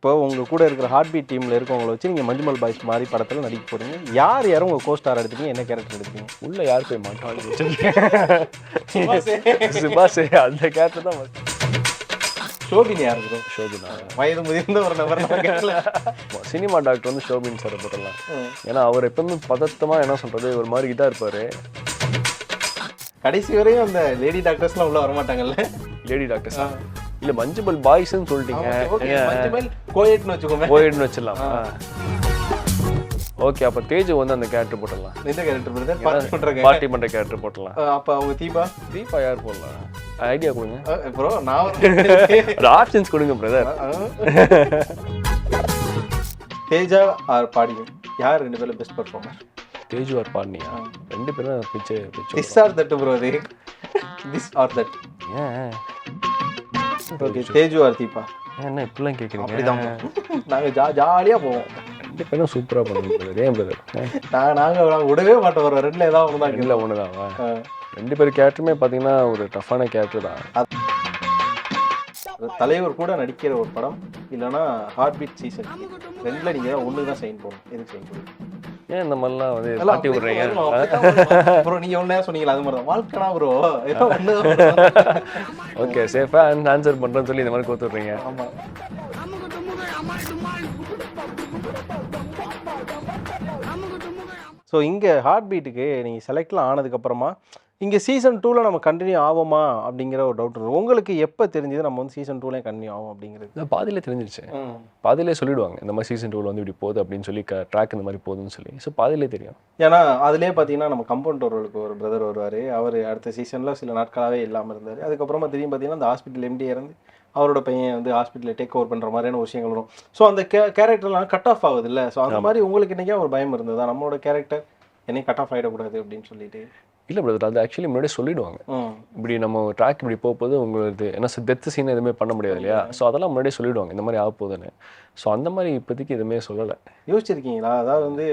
இப்போ உங்கள் கூட இருக்கிற ஹார்ட் பீட் டீமில் இருக்கவங்கள வச்சு நீங்கள் மஞ்சுமல் பாய்ஸ் மாதிரி படத்தில் நடிக்க போகிறீங்க. யார் யாரும் உங்கள் கோஸ்டார் எடுத்துப்பீங்க, என்ன கேரக்டர் எடுத்துப்பீங்க? உள்ளே யார் போய் மாட்டாங்க சுபாஷ் அந்த கேரக்டர் தான். ஷோபின் யார் இருக்கும்? ஷோபினா வயது முதிர்ந்த ஒரு நபர். சினிமா டாக்டர் வந்து ஷோபின் சார் போட்டலாம். ஏன்னா அவர் எப்பவுமே பதட்டமாக என்ன சொல்கிறது ஒரு மாதிரி இதாக இருப்பார். கடைசி வரையும் அந்த லேடி டாக்டர்ஸ்லாம் உள்ளே வரமாட்டாங்கல்ல? லேடி டாக்டர்ஸ் இல்லை மஞ்சுமல் பாய்ஸ்ன்னு சொல்லிட்டீங்க. கோயட்னு வச்சுக்கோங்க. கோயட்னு வச்சிடலாம். ஓகே, அப்போ தேஜு வந்து அந்த கேரக்டர் போட்டுடலாம். எந்த கேரக்டர் பார்ட்டி பண்ணுற கேரக்டர் போட்டலாம். அப்போ அவங்க தீபா யார் போடலாம்? ஐடியா கொடுங்க ப்ரோ. நான் ஒரு ஆப்ஷன்ஸ் கொடுங்க பிரதர். தேஜா ஆர் பாடியன் யார் ரெண்டு பேரும் பெஸ்ட் பெர்ஃபார்மர்? தேஜு ஆர் பாடினியா? ரெண்டு பேரும் பிச்சை this or that bro. This or that. Okay, Teju or Deepa? என்ன இப்படிலாம் கேட்குறீங்க? அப்படிதான் நாங்கள் ஜாலியாக போவோம். ரெண்டு பேரும் சூப்பராக பண்ணுவோம். ஏன் பிரதர்? நாங்கள் விடவே மாட்டோம். ஒரு ரெண்டில் ஏதாவது ஒன்று தான். இல்லை ஒன்று தான். ரெண்டு பேர் கேரக்டருமே பார்த்தீங்கன்னா ஒரு டஃப்பான கேரக்டர் தான். தலைவர் கூட நடிக்கிற ஒரு படம் இல்லைன்னா ஹார்ட் பீட் சீசன் ரெண்டில் நீங்கள் ஒன்று தான் சைன் போகணும். எதுக்கு சைன் போகணும்? ஏன் இந்த மாதிரிலாம் வந்து மாட்டி விடுறீங்க ப்ரோ? நீங்கள் ஒன்று சொன்னீங்களா அது மாதிரி தான் வாழ்க்கைனா ப்ரோ. ஏதோ ஒன்று. ஓகே, சேஃபாக ஆன்சர் பண்ணுறேன்னு சொல்லி இந்த மாதிரி கொடுத்துட்றீங்க. ஆமாம். ஸோ இங்கே ஹார்ட் பீட்டுக்கு நீங்கள் செலக்ட்லாம் ஆனதுக்கப்புறமா இங்கே சீசன் 2ல் நம்ம கண்டினியூ ஆகுமா அப்படிங்கிற ஒரு டவுட் இருக்குது. உங்களுக்கு எப்போ தெரிஞ்சது நம்ம வந்து சீசன் 2லேயும் கண்டினியூ ஆகும் அப்படிங்கிறது? பாதியிலே தெரிஞ்சிருச்சு. பாதியிலே சொல்லிவிடுவாங்க இந்த மாதிரி சீசன் 2ல் வந்து இப்படி போகுது அப்படின்னு சொல்லி ட்ராக் இந்த மாதிரி போகுதுன்னு சொல்லி. ஸோ பாதியிலே தெரியும். ஏன்னா அதிலே பார்த்தீங்கன்னா நம்ம கம்பவுண்டர்களுக்கு ஒரு பிரதர் வருவார். அவர் அடுத்த சீசனில் சில நாட்களாகவே இல்லாமல் இருந்தார். அதுக்கப்புறமா திரும்பி பார்த்தீங்கன்னா அந்த ஹாஸ்பிட்டல் எம்டி இருந்து அவரோட பையன் வந்து ஹாஸ்பிட்டலில் டேக் ஓவர் பண்ணுற மாதிரியான விஷயங்கள் வரும். ஸோ அந்த கேரக்டர்லாம் கட் ஆஃப் ஆகுது இல்லை? ஸோ அந்த மாதிரி உங்களுக்கு இன்றைக்கே ஒரு பயம் இருந்ததா நம்மளோட கேரக்டர் என்னையும் கட் ஆஃப் ஆகிடக்கூடாது அப்படின்னு சொல்லிட்டு? இல்லை பிரதர், அது ஆக்சுவலி முன்னாடியே சொல்லிவிடுவாங்க. இப்படி நம்ம ட்ராக் இப்படி போகும்போது உங்களுக்கு ஏன்னா டெத்து சீன் எதுவுமே பண்ண முடியாது இல்லையா? ஸோ அதெல்லாம் முன்னாடியே சொல்லிவிடுவாங்க இந்த மாதிரி ஆக போகுதுன்னு. ஸோ அந்த மாதிரி இப்போதைக்கு எதுவுமே சொல்லலை. யோசிச்சிருக்கீங்களா? அதாவது வந்து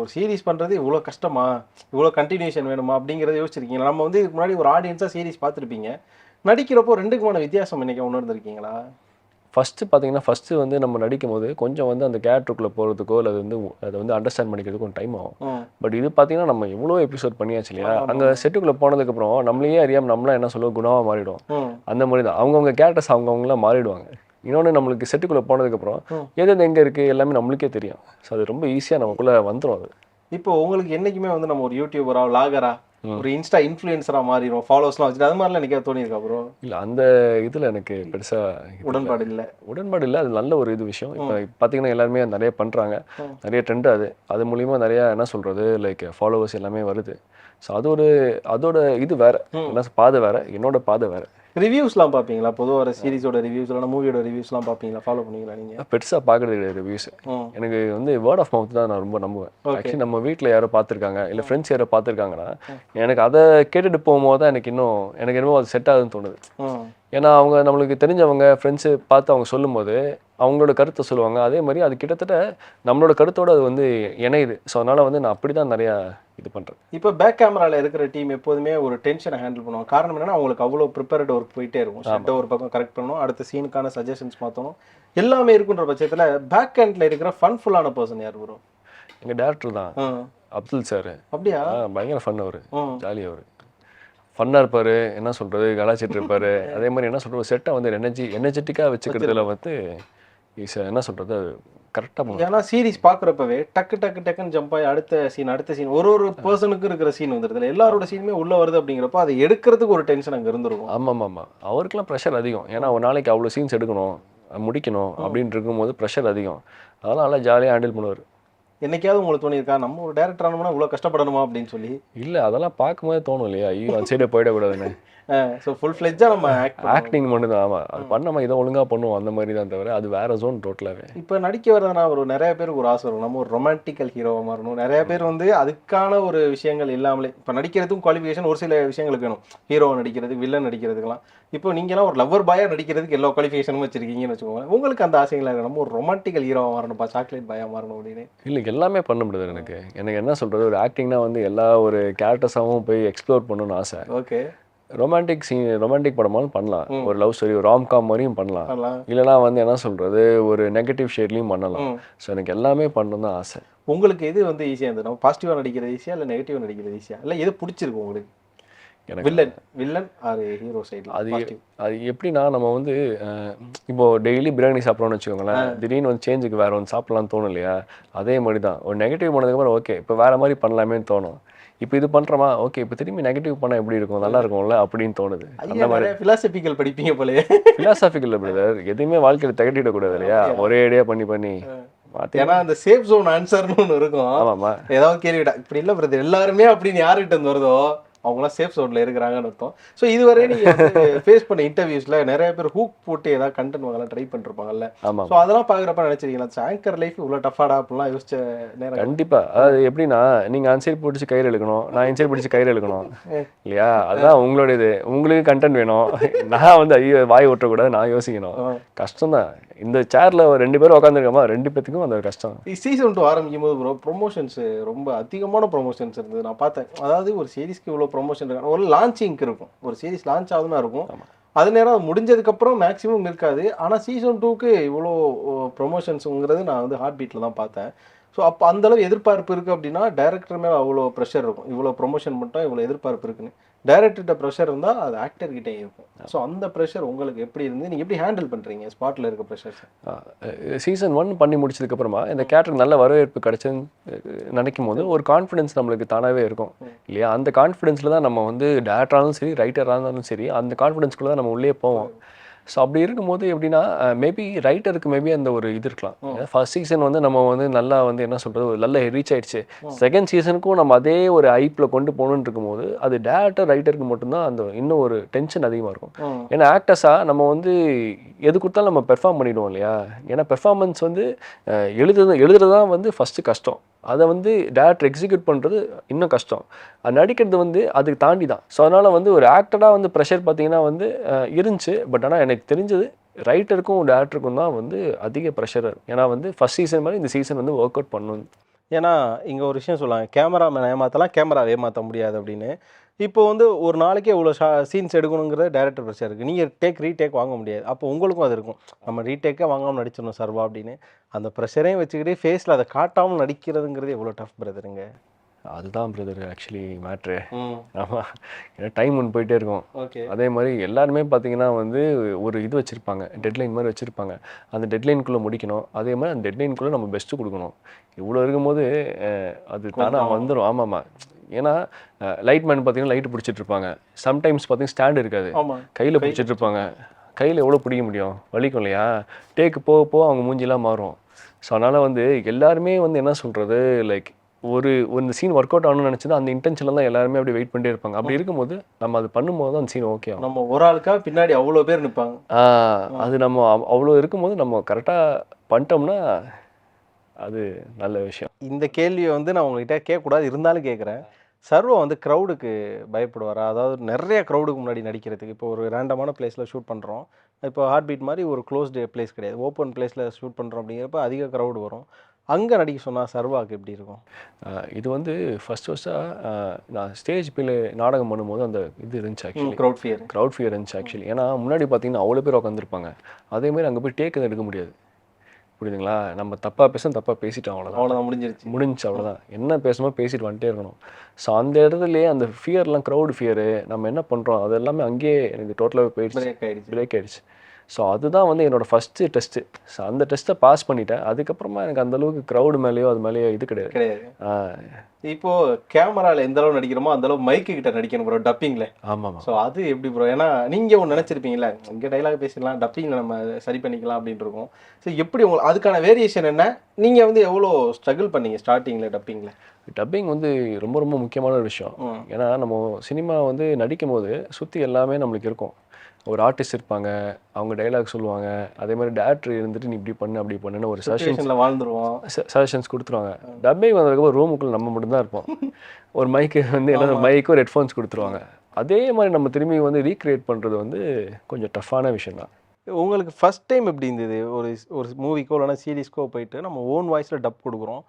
ஒரு சீரீஸ் பண்ணுறது இவ்வளோ கஷ்டமா, இவ்வளோ கண்டினியூஷன் வேணுமா அப்படிங்கிறத யோசிச்சிருக்கீங்களா? நம்ம வந்து இதுக்கு முன்னாடி ஒரு ஆடியன்ஸாக சீரீஸ் பார்த்துருப்பீங்க. நடிக்கிறப்போ ரெண்டுக்குமான வித்தியாசம் இன்றைக்கி உணர்ந்துருக்கீங்களா? ஃபஸ்ட்டு வந்து நம்ம நடிக்கும் போது கொஞ்சம் வந்து அந்த கேரக்டருக்குள்ளே போகிறதுக்கோ இல்லை அதை வந்து அண்டர்ஸ்டாண்ட் பண்ணிக்கிறதுக்கு கொஞ்சம் டைம் ஆகும். பட் இது பார்த்தீங்கன்னா நம்ம எவ்வளோ எபிசோட் பண்ணியாச்சு இல்லையா? அங்கே செட்டுக்குள்ளே போனதுக்கப்புறம் நம்மளையே அறியாமல் நம்மளாம் என்ன சொல்லுவோம் குணாவாக மாறிடும். அந்த மாதிரி தான் அவங்கவுங்க கேரக்டர்ஸ் அவங்கவுங்களாம் மாறிடுவாங்க. இன்னொன்று நம்மளுக்கு செட்டுக்குள்ளே போனதுக்கப்புறம் எது எங்கே இருக்குது எல்லாமே நம்மளுக்கே தெரியும். ஸோ அது ரொம்ப ஈஸியாக நமக்குள்ளே வந்துடும். அது இப்போ உங்களுக்கு என்றைக்குமே வந்து நம்ம ஒரு யூடியூபரா வ்ளாகரா ஒரு இன்ஸ்டா இன்ஃப்ளூயன்சராக மாறிடும் ஃபாலோவர்ஸ்லாம் வச்சுட்டு அது மாதிரிலாம் எனக்கு தோணியிருக்கா ப்ரோ? இல்லை, அந்த இதில் எனக்கு பெருசாக உடன்பாடு இல்லை. அது நல்ல ஒரு விஷயம். இப்போ பார்த்தீங்கன்னா எல்லாருமே நிறைய பண்ணுறாங்க, நிறைய ட்ரெண்ட். அது மூலிமா நிறையா என்ன சொல்கிறது லைக் ஃபாலோவர்ஸ் எல்லாமே வருது. ஸோ அதோட இது வேறு, என்ன பாதை வேறு, என்னோட பாதை வேறு. ரிவ்யூஸ்லாம் பார்ப்பீங்களா? பொதுவாக ஒரு சீரிஸோட ரிவ்யூஸ் இல்லைனா மூவியோட ரிவ்யூஸ்லாம் பார்ப்பீங்களா? ஃபாலோ பண்ணுவீங்களா நீங்கள்? பெருசாக பார்க்குறது கிடையாது ரிவ்யூஸ். எனக்கு வந்து வேர்ட் ஆஃப் மவுத் தான் நான் ரொம்ப நம்புவேன். ஆக்சுவலி நம்ம வீட்டில் யாரோ பார்த்துருக்காங்க இல்லை ஃப்ரெண்ட்ஸ் யாரோ பார்த்துருக்காங்கன்னா எனக்கு அதை கேட்டுட்டு போகும்போது தான் எனக்கு என்னமோ அது செட் ஆகுதுன்னு தோணுது. ஏன்னா அவங்க நம்மளுக்கு தெரிஞ்சவங்க ஃப்ரெண்ட்ஸு பார்த்து அவங்க சொல்லும்போது அவங்களோட கருத்தை சொல்லுவாங்க. அதே மாதிரி அது கிட்டத்தட்ட நம்மளோட கருத்தோடு அது வந்து இணையுது. ஸோ அதனால் வந்து நான் அப்படி தான் நிறையா இது பண்ணுறேன். இப்போ பேக் கேமராவில் இருக்கிற டீம் எப்போதுமே ஒரு டென்ஷனை ஹேண்டில் பண்ணுவாங்க. காரணம் என்னன்னா அவங்களுக்கு அவ்வளோ ப்ரிப்பேர்டு ஒர்க் போயிட்டே இருக்கும். செட்டை ஒரு பக்கம் கரெக்ட் பண்ணணும், அடுத்த சீனுக்கான சஜஷன்ஸ் மாற்றணும், எல்லாமே இருக்குன்ற பட்சத்தில் பேக் ஹேண்டில் இருக்கிற ஃபன்ஃபுல்லான பர்சன் யார் வரும்? எங்கள் டேரக்டர் தான், அப்துல் சார். அப்படியா? பயங்கர ஃபன். அவர் ஜாலியாக, அவர் ஃபன்னாக இருப்பார், என்ன சொல்கிறது கலாச்சிட்டு இருப்பார். அதே மாதிரி என்ன சொல்கிறது செட்டை வந்து எனர்ஜெட்டிக்காக வச்சுக்கிறதுல வந்து என்ன சொல்கிறது கரெக்டாக போகும். ஏன்னா சீரிஸ் பார்க்குறப்பவே டக்குன்னு ஜம்ப் ஆகி அடுத்த சீன் ஒரு பர்சனுக்கு இருக்கிற சீன் வந்துடுது. எல்லாரோட சீனுமே உள்ளே வருது அப்படிங்கிறப்போ அதை எடுக்கிறதுக்கு ஒரு டென்ஷன் அங்கே இருந்துருக்கும். ஆமாம், அவருக்குலாம் ப்ரெஷர் அதிகம். ஏன்னா ஒரு நாளைக்கு அவ்வளோ சீன்ஸ் எடுக்கணும், முடிக்கணும் அப்படின்னு இருக்கும்போது ப்ரெஷர் அதிகம். அதெல்லாம் நல்லா ஜாலியாக ஹேண்டில் பண்ணுவார். என்னைக்காவது உங்களுக்கு தோணியிருக்கா நம்ம ஒரு டேரக்டர் ஆனோம்னா இவ்வளோ கஷ்டப்படணுமா அப்படின்னு சொல்லி? இல்லை, அதெல்லாம் பார்க்கும்போது தோணும் இல்லையா, ஐயோ அந்த சைடே போயிடக்கூடாதுன்னு. ஸோ ஃபுல் ஃப்ளெட்ஜாக நம்ம ஆக்டிங் மட்டும் தான். ஆமாம், அது பண்ணாமல் இதை ஒழுங்காக பண்ணுவோம் அந்த மாதிரி தான் தவிர அது வேறு ஜோன் டோட்டலாகவே. இப்போ நடிக்க வரதுனா நிறைய பேருக்கு ஒரு ஆசை வரும், நம்ம ஒரு ரொமான்டிக்கல் ஹீரோவாக மாறணும். நிறைய பேர் வந்து அதுக்கான ஒரு விஷயங்கள் இல்லாமலே இப்போ நடிக்கிறதுக்கும் குவாலிஃபிகேஷன் ஒரு சில விஷயங்களுக்கு வேணும். ஹீரோவை நடிக்கிறதுக்கு, வில்லன் நடிக்கிறதுக்கெல்லாம். இப்போ நீங்களாம் ஒரு லவ்வர் பாயாக நடிக்கிறதுக்கு எல்லா குவாலிஃபிகேஷனும் வச்சிருக்கீங்கன்னு வச்சுக்கோங்க. உங்களுக்கு அந்த ஆசைகளாக இருக்குது நம்ம ஒரு ரொமான்டிக்கல் ஹீரோவாக மாறணும்ப்பா, சாக்லேட் பாயாக மாறணும் அப்படின்னு? இல்லை, எல்லாமே பண்ண முடியாது. எனக்கு என்ன சொல்கிறது, ஒரு ஆக்டிங்னா வந்து எல்லா ஒரு கேரக்டர்ஸாகவும் போய் எக்ஸ்ப்ளோர் பண்ணணும்னு ஆசை. ஓகே. ரொமான்டிக் படமாலும் பண்ணலாம், ஒரு லவ் ஸ்டோரி ஒரு ராம்காம் மாதிரியும் பண்ணலாம், பண்ணலாம். இல்லைனா வந்து என்ன சொல்கிறது ஒரு நெகட்டிவ் ஷேட்லேயும் பண்ணலாம். ஸோ எனக்கு எல்லாமே பண்ணணும் தான் ஆசை. உங்களுக்கு எது வந்து ஈஸியாக இருந்தது? நம்ம பாசிட்டிவாக நடிக்கிறது ஈஸியாக இல்லை நெகட்டிவாக நடிக்கிறது ஈஸியாக இல்லை எது பிடிச்சிருக்கு உங்களுக்கு? எனக்கு வில்லன் ஆர் ஹீரோ சைடில் அது எப்படின்னா நம்ம வந்து இப்போ டெய்லி பிரியாணி சாப்பிட்றோம்னு வச்சுக்கோங்களேன், திடீர்னு வந்து சேஞ்சுக்கு வேற ஒன்று சாப்பிட்லான்னு தோணும் இல்லையா? அதே மாதிரி தான் ஒரு நெகட்டிவ் பண்ணதுக்கப்புறம் ஓகே இப்போ வேற மாதிரி பண்ணலாமேன்னு தோணும். இப்போ இது பண்ணுறோமா ஓகே இப்போ திரும்பி நெகட்டிவ் பண்ணால் எப்படி இருக்கும், நல்லா இருக்கும்ல அப்படின்னு தோணுது. அந்த மாதிரி ஃபிலாசபிக்கல் படிப்பீங்க போலயே. ஃபிலாசபிக்கல் பிரதர், எதுவுமே வாழ்க்கையில் திகட்டிடக்கூடாது இல்லையா? ஒரே ஐடியா பண்ணி ஏன்னா அந்த சேஃப் ஜோன் ஆன்சர்னு ஒன்று இருக்கும். ஆமாம்மா, ஏதாவது கேள்விடா இப்படி இல்லை பிரதர் எல்லாருமே அப்படின்னு யாருக்கிட்ட இருந்து வருதோ அவங்களாம் சேஃப் ஜோன்ல இருக்கிறாங்கன்னு அர்த்தம். ஸோ இதுவரை நீங்கள் ஃபேஸ் பண்ண இன்டர்வியூஸ்ல நிறைய பேர் ஹூக் போட்டு ஏதாவது கண்டென்ட் வாங்கலாம் ட்ரை பண்ணிருப்பாங்கல்ல. ஆமாம். ஸோ அதெல்லாம் பார்க்குறப்ப நினைச்சிருக்கீங்களா ஆங்கர் லைஃப் இவ்வளோ டஃபாடா அப்படிலாம் யோசிச்ச நேரம்? கண்டிப்பாக. அது எப்படின்னா நீங்கள் அன்சைட் பிடிச்சி கயிறு இழுக்கணும், நான் இன்சைட் பிடிச்சி கயிறு இழுக்கணும் இல்லையா? அதுதான் உங்களுடைய இது. உங்களுக்கு கண்டென்ட் வேணும், நான் வந்து ஐயோ வாய் ஓட்டக்கூடாது, நான் யோசிக்கணும். கஷ்டம் தான். இந்த சேர்ல 2 பேரும் உட்காந்துருக்கோமா, 2 பேத்துக்கும் அந்த கஷ்டம். சீசன் 2 ஆரம்பிக்கும் போது ப்ரோ ப்ரொமோஷன்ஸ் ரொம்ப அதிகமான ப்ரொமோஷன்ஸ் இருந்தது நான் பார்த்தேன். அதாவது ஒரு சீரிஸ்க்கு இவ்வளோ ப்ரொமோஷன் இருக்கு, ஒரு லான்ச்சிங் இருக்கும், ஒரு சீரிஸ் லான்ச் ஆகுதுன்னா இருக்கும், அது நேரம் முடிஞ்சதுக்கப்புறம் மேக்ஸிமம் இருக்காது. ஆனால் சீசன் 2க்கு இவ்வளோ ப்ரொமோஷன்ஸுங்கிறது நான் வந்து ஹார்ட் பீட்டில் தான் பார்த்தேன். ஸோ அப்போ அந்தளவு எதிர்பார்ப்பு இருக்குது அப்படின்னா டைரக்டர் மேலே அவ்வளோ ப்ரெஷர் இருக்கும். இவ்வளோ ப்ரொமோஷன் பண்ணிட்டோம் இவ்வளோ எதிர்பார்ப்பு இருக்குன்னு டைரக்டர்கிட்ட ப்ரெஷர் இருந்தால் அது ஆக்டர்கிட்டே இருக்கும். ஸோ அந்த ப்ரெஷர் உங்களுக்கு எப்படி இருந்து நீங்கள் எப்படி ஹேண்டில் பண்ணுறீங்க ஸ்பாட்டில் இருக்க ப்ரெஷர்ஸ்? சீசன் 1 பண்ணி முடிச்சதுக்கப்புறமா இந்த கேரக்டருக்கு நல்ல வரவேற்பு கிடைச்சுன்னு நினைக்கும் போது ஒரு கான்ஃபிடன்ஸ் நம்மளுக்கு தானாகவே இருக்கும் இல்லையா? அந்த கான்ஃபிடென்ஸில் தான் நம்ம வந்து டேரக்டராக இருந்தாலும் சரி ரைட்டராக இருந்தாலும் சரி அந்த கான்ஃபிடென்ஸ்குள்ளே தான் நம்ம உள்ளே போவோம். ஸோ அப்படி இருக்கும்போது எப்படின்னா மேபி ரைட்டருக்கு மேபி அந்த ஒரு இது இருக்கலாம். ஃபர்ஸ்ட் சீசன் வந்து நம்ம வந்து நல்லா வந்து என்ன சொல்கிறது ஒரு நல்ல ரீச் ஆயிடுச்சு, செகண்ட் சீசனுக்கும் நம்ம அதே ஒரு ஐப்பில் கொண்டு போகணுன்னு இருக்கும்போது அது டேரக்டர் ரைட்டருக்கு மட்டும்தான் அந்த இன்னும் ஒரு டென்ஷன் அதிகமாக இருக்கும். ஏன்னா ஆக்டர்ஸாக நம்ம வந்து எது கொடுத்தாலும் நம்ம பெர்ஃபார்ம் பண்ணிடுவோம் இல்லையா? ஏன்னா பெர்ஃபார்மன்ஸ் வந்து எழுதுறது தான் வந்து ஃபஸ்ட்டு கஷ்டம், அதை வந்து டேரக்டர் எக்ஸிக்யூட் பண்ணுறது இன்னும் கஷ்டம், அது நடிக்கிறது வந்து அதுக்கு தாண்டி தான். ஸோ அதனால் வந்து ஒரு ஆக்டராக வந்து ப்ரெஷர் பார்த்தீங்கன்னா வந்து இருந்துச்சு. பட் ஆனால் எனக்கு தெரிஞ்சது ரைட்டருக்கும் டேரக்டருக்கும் தான் வந்து அதிக ப்ரெஷர். ஏன்னா வந்து ஃபஸ்ட் சீசன் மாதிரி இந்த சீசன் வந்து ஒர்க் அவுட் பண்ணணும். ஏன்னா இங்கே ஒரு விஷயம் சொல்லுவாங்க, கேமராமேன் ஏமாற்றலாம் கேமராவை ஏமாற்ற முடியாது அப்படின்னு. இப்போ வந்து ஒரு நாளைக்கே இவ்வளோ சீன்ஸ் எடுக்கணுங்கிறது டேரக்டர் ப்ரெஷர் இருக்குது. நீங்கள் ரீடேக் வாங்க முடியாது. அப்போ உங்களுக்கும் அது இருக்கும், நம்ம ரீடேக்கே வாங்காமல் நடிச்சிடணும் சர்வா அப்படின்னு. அந்த ப்ரெஷரையும் வச்சுக்கிட்டே ஃபேஸில் அதை காட்டாமல் நடிக்கிறதுங்கிறது எவ்வளோ டஃப் பிரதருங்க? அதுதான் பிரதர் ஆக்சுவலி மேட்ரு. ஆமாம், ஏன்னா டைம் ஒன்று போயிட்டே இருக்கும். ஓகே, அதே அதே மாதிரி எல்லாருமே பார்த்தீங்கன்னா வந்து ஒரு இது வச்சுருப்பாங்க, டெட்லைன் மாதிரி வச்சுருப்பாங்க, அந்த டெட்லைனுக்குள்ளே முடிக்கணும். அதே மாதிரி அந்த டெட்லைனுக்குள்ளே நம்ம பெஸ்ட்டு கொடுக்கணும். இவ்வளோ இருக்கும்போது அது தானாக வந்துடும். ஆமாம்மா, ஏன்னா லைட் மேன் பார்த்தீங்கன்னா லைட்டு பிடிச்சிட்டு இருப்பாங்க, சம்டைம்ஸ் பார்த்தீங்கன்னா ஸ்டாண்ட் இருக்காது, கையில் பிடிச்சிட்டு இருப்பாங்க. கையில் எவ்வளோ பிடிக்க முடியும், வலிக்கும் இல்லையா? டேக்கு போக போக அவங்க மூஞ்சிலாம் மாறும். ஸோ அதனால் வந்து எல்லாருமே வந்து என்ன சொல்கிறது லைக் ஒரு சீன் ஒர்க் அவுட் ஆகணும்னு நினச்சது அந்த இன்டென்ஷனில் தான் எல்லாருமே அப்படி வெயிட் பண்ணிட்டே இருப்பாங்க. அப்படி இருக்கும்போது நம்ம அது பண்ணும்போது தான் அந்த சீன் ஓகே ஆகும். நம்ம ஒரு ஆளுக்காக பின்னாடி அவ்வளோ பேர் நிற்பாங்க. அது நம்ம அவ்வளோ இருக்கும்போது நம்ம கரெக்டாக பண்ணிட்டோம்னா அது நல்ல விஷயம். இந்த கேள்வியை வந்து நான் உங்ககிட்ட கேட்கக்கூடாது, இருந்தாலும் கேட்குறேன். சர்வா வந்து க்ரௌடுக்கு பயப்படுவாரா? அதாவது நிறைய க்ரௌடுக்கு முன்னாடி நடிக்கிறதுக்கு. இப்போ ஒரு ரேண்டமான பிளேஸில் ஷூட் பண்ணுறோம், இப்போ ஹார்ட் பீட் மாதிரி ஒரு க்ளோஸ்டு பிளேஸ் கிடையாது, ஓப்பன் பிளேஸில் ஷூட் பண்ணுறோம் அப்படிங்கிறப்ப அதிக க்ரௌடு வரும். அங்கே நடிக்க சொன்னால் சர்வாவுக்கு எப்படி இருக்கும்? இது வந்து ஃபஸ்ட்டாக நான் ஸ்டேஜ் பிள்ளை நாடகம் பண்ணும்போது அந்த இது இருந்துச்சு ஆக்சுவலி, க்ரௌட் ஃபியர் இருந்துச்சு ஆக்சுவலி. ஏன்னா முன்னாடி பார்த்தீங்கன்னா அவ்வளோ பேர் உட்காந்துருப்பாங்க, அதேமாதிரி அங்கே போய் டேக் எடுக்க முடியாது, புரியுதுங்களா? நம்ம தப்பாக தப்பாக பேசிட்டோம், அவ்வளோதான் முடிஞ்சிச்சு அவ்வளோதான். என்ன பேசணுமோ பேசிட்டு வந்துட்டே இருக்கணும். ஸோ அந்த இடத்துலையே அந்த ஃபியர்லாம் க்ரௌட் ஃபியரு நம்ம என்ன பண்ணுறோம் அது எல்லாமே அங்கேயே எனக்கு டோட்டலாகவே பிரேக் ஆகிடுச்சு. ஸோ அதுதான் வந்து என்னோடய ஃபஸ்ட்டு டெஸ்ட்டு. ஸோ அந்த டெஸ்ட்டை பாஸ் பண்ணிட்டேன். அதுக்கப்புறமா எனக்கு அந்தளவுக்கு க்ரௌடு மேலேயோ அது மேலேயோ இது கிடையாது. இப்போது கேமராவில் எந்த அளவு நடிக்கிறோமோ அந்தளவு மைக்கு கிட்ட நடிக்கணும் ப்ரோ, டப்பிங்கில். ஆமாம். ஸோ அது எப்படி ப்ரோ? ஏன்னா நீங்கள் ஒன்று நினச்சிருப்பீங்களா, இங்கே டைலாக் பேசிடலாம், டப்பிங்கில் நம்ம சரி பண்ணிக்கலாம் அப்படின்ட்டு இருக்கோம். ஸோ எப்படி உங்களுக்கு அதுக்கான வேரியேஷன் என்ன? நீங்கள் வந்து எவ்வளோ ஸ்ட்ரகிள் பண்ணீங்க ஸ்டார்டிங்கில் டப்பிங்கில்? டப்பிங் வந்து ரொம்ப ரொம்ப முக்கியமான ஒரு விஷயம். ஏன்னா நம்ம சினிமா வந்து நடிக்கும் போது சுற்றி எல்லாமே நம்மளுக்கு இருக்கும். ஒரு ஆர்டிஸ்ட் இருப்பாங்க, அவங்க டைலாக் சொல்லுவாங்க, அதே மாதிரி டேரக்டர் இருந்துட்டு நீ இப்படி பண்ணு அப்படி பண்ணுன்னு ஒரு சஜஷன்ஸ் கொடுத்துருவாங்க. டப்பிங் வந்ததுக்கப்புறம் ரூமுக்குள்ள நம்ம மட்டும்தான் இருப்போம். ஒரு மைக்கு வந்து என்ன மைக்கும் ஹெட்ஃபோன்ஸ் கொடுத்துருவாங்க. அதே மாதிரி நம்ம திரும்பி வந்து ரீக்ரியேட் பண்ணுறது வந்து கொஞ்சம் டஃப்பான விஷயம் தான். உங்களுக்கு ஃபஸ்ட் டைம் எப்படி இருந்தது? ஒரு மூவிக்கோ இல்லைனா சீரீஸ்க்கோ போயிட்டு நம்ம ஓன் வாய்ஸில் டப் கொடுக்குறோம்,